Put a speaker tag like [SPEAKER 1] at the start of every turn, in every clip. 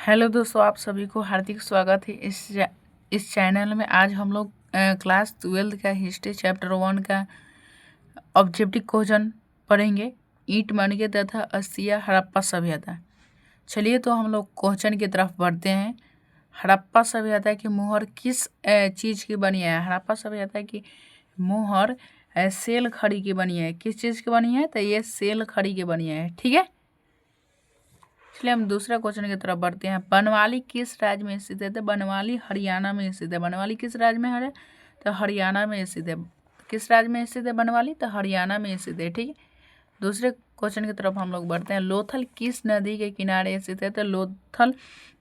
[SPEAKER 1] Hello दोस्तों, आप सभी को हार्दिक स्वागत है इस चैनल में। आज हम लोग क्लास 12 का हिस्ट्री चैप्टर 1 का ऑब्जेक्टिव क्वेश्चन पढ़ेंगे। ईंट मानके तथा असिया हड़प्पा सभ्यता। चलिए तो हम लोग क्वेश्चन की तरफ बढ़ते हैं। हड़प्पा सभ्यता की मोहर किस चीज़ की बनी है? हड़प्पा सभ्यता की मोहर सेल खड़ी की बनी है। किस चीज़ की बनी है? तो ये सेल खड़ी की बनी है। ठीक है, इसलिए हम दूसरा क्वेश्चन की तरफ बढ़ते हैं। बनवाली किस राज्य में स्थित है? तो बनवाली हरियाणा में स्थित है। बनवाली किस राज्य में है? तो हरियाणा में स्थित है। किस राज्य में स्थित है बनवाली? तो हरियाणा में स्थित है। ठीक है, दूसरे क्वेश्चन की तरफ हम लोग बढ़ते हैं। लोथल किस नदी के किनारे स्थित है? तो लोथल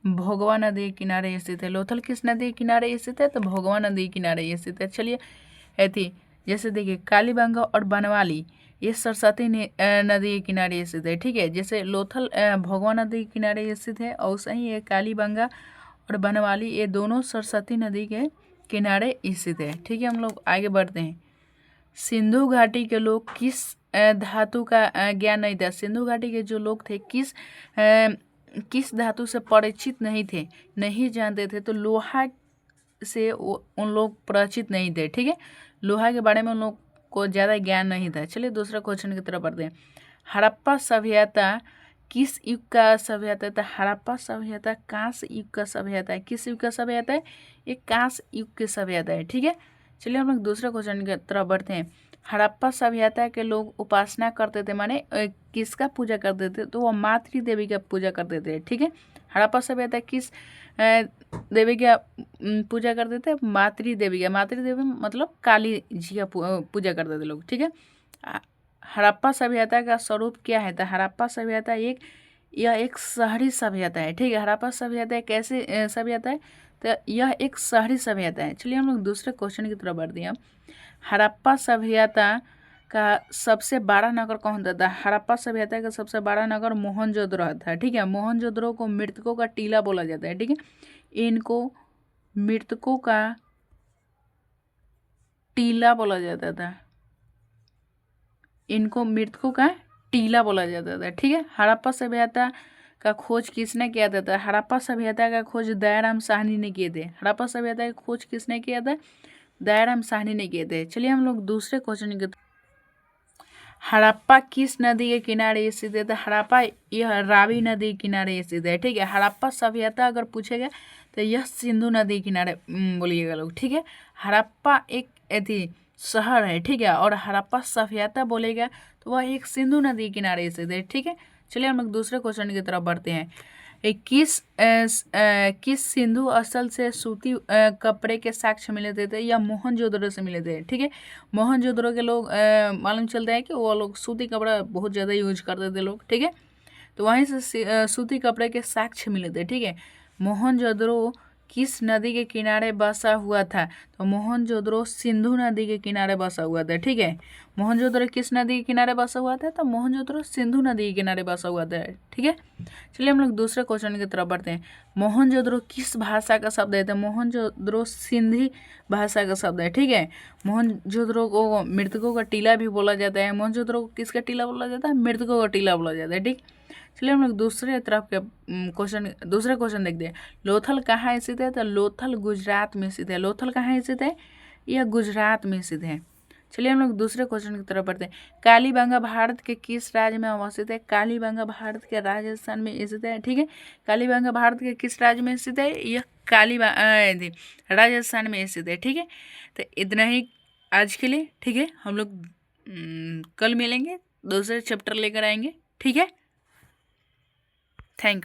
[SPEAKER 1] भोगवा नदी के किनारे स्थित है। लोथल किस नदी के किनारे स्थित है? तो भोगवा नदी के किनारे स्थित है। चलिए ऐसी जैसे देखिए कालीबंगा और बनवाली ये सरस्वती नदी के किनारे स्थित है। ठीक है, जैसे लोथल भोगवा नदी के किनारे स्थित है और वैसे ही ये कालीबंगा और बनवाली ये दोनों सरस्वती नदी के किनारे स्थित है। ठीक है, हम लोग आगे बढ़ते हैं। सिंधु घाटी के लोग किस धातु का ज्ञान नहीं था? सिंधु घाटी के जो लोग थे किस धातु से परिचित नहीं थे, नहीं जानते थे? तो लोहा से उन लोग परिचित नहीं थे। ठीक है, लोहा के बारे में उन लोग को ज़्यादा ज्ञान नहीं था। चलिए दूसरा क्वेश्चन की तरफ बढ़ते हैं। हड़प्पा सभ्यता किस युग का सभ्यता था? हड़प्पा सभ्यता कांस्य युग का सभ्यता है। किस युग का सभ्यता है? ये कांस्य युग की सभ्यता है। ठीक है, चलिए हम लोग दूसरे क्वेश्चन की तरफ बढ़ते हैं। हड़प्पा सभ्यता के लोग उपासना करते थे, माने किसका पूजा करते थे? तो वो मातृ देवी का पूजा करते थे। ठीक है, हड़प्पा सभ्यता किस देवी का पूजा करते थे? मातृ देवी का। मातृ देवी मतलब काली जी का पूजा करते थे लोग। ठीक है, हड़प्पा सभ्यता का स्वरूप क्या है? तो हड़प्पा सभ्यता यह एक शहरी सभ्यता है। ठीक है, हड़प्पा सभ्यता कैसे सभ्यता है? तो यह एक शहरी सभ्यता है। चलिए हम लोग दूसरे क्वेश्चन की तरफ बढ़ते हैं। हड़प्पा सभ्यता का सबसे बड़ा नगर कौन था? हड़प्पा सभ्यता का सबसे बड़ा नगर मोहनजोदड़ो था। ठीक है, मोहनजोदड़ो को मृतकों का टीला बोला जाता है। ठीक है, इनको मृतकों का टीला बोला जाता था। इनको मृतकों का टीला बोला जाता था। ठीक है, हड़प्पा सभ्यता का खोज किसने किया था? हड़प्पा सभ्यता का खोज दयाराम साहनी ने किए थे। हड़प्पा सभ्यता का खोज किसने किया था? दयाराम साहनी ने किए थे। चलिए हम लोग दूसरे क्वेश्चन के। हड़प्पा किस नदी के किनारे स्थित है? तो हड़प्पा यह रावी नदी के किनारे स्थित है। ठीक है, हड़प्पा सभ्यता अगर पूछेगा तो यह सिंधु नदी के किनारे बोलिएगा लोग। ठीक है, हड़प्पा एक ऐसी शहर है। ठीक है, और हड़प्पा सभ्यता बोलेगा तो वह एक सिंधु नदी के किनारे स्थित है। ठीक है, चलिए हम लोग दूसरे क्वेश्चन की तरफ बढ़ते हैं। किस सिंधु स्थल से सूती कपड़े के साक्ष्य मिले थे? या मोहनजोदड़ो से मिले थे। ठीक है, मोहनजोदड़ो के लोग मालूम चलता है कि वो लोग सूती कपड़ा बहुत ज़्यादा यूज करते थे लोग। ठीक है, तो वहीं से सूती कपड़े के साक्ष्य मिले थे। ठीक है, मोहनजोदड़ो किस नदी के किनारे बसा हुआ था? तो मोहनजोदड़ो सिंधु नदी के किनारे बसा हुआ था। ठीक है, मोहनजोदड़ो किस नदी के किनारे बसा हुआ था? तो मोहनजोदड़ो सिंधु नदी के किनारे बसा हुआ था। ठीक है, चलिए हम लोग दूसरे क्वेश्चन की तरफ बढ़ते हैं। मोहनजोदड़ो किस भाषा का शब्द है? तो मोहनजोदड़ो सिंधी भाषा का शब्द है। ठीक है, मोहनजोदड़ो को मृतकों का टीला भी बोला जाता है। मोहनजोदड़ो को किसका टीला बोला जाता है? मृतकों का टीला बोला जाता है। ठीक, चलिए हम लोग दूसरे तरफ के दूसरे क्वेश्चन देखते हैं। लोथल कहाँ स्थित है? तो लोथल गुजरात में स्थित है। लोथल कहाँ स्थित है? यह गुजरात में स्थित है। चलिए हम लोग दूसरे क्वेश्चन की तरफ बढ़ते हैं। कालीबंगा भारत के किस राज्य में अवस्थित है? कालीबंगा भारत के राजस्थान में स्थित है। ठीक है, कालीबंगा भारत के किस राज्य में स्थित है? यह राजस्थान में स्थित है। ठीक है, तो इतना ही आज के लिए। ठीक है, हम लोग कल मिलेंगे, दूसरे चैप्टर लेकर आएंगे। ठीक है, थैंक यू।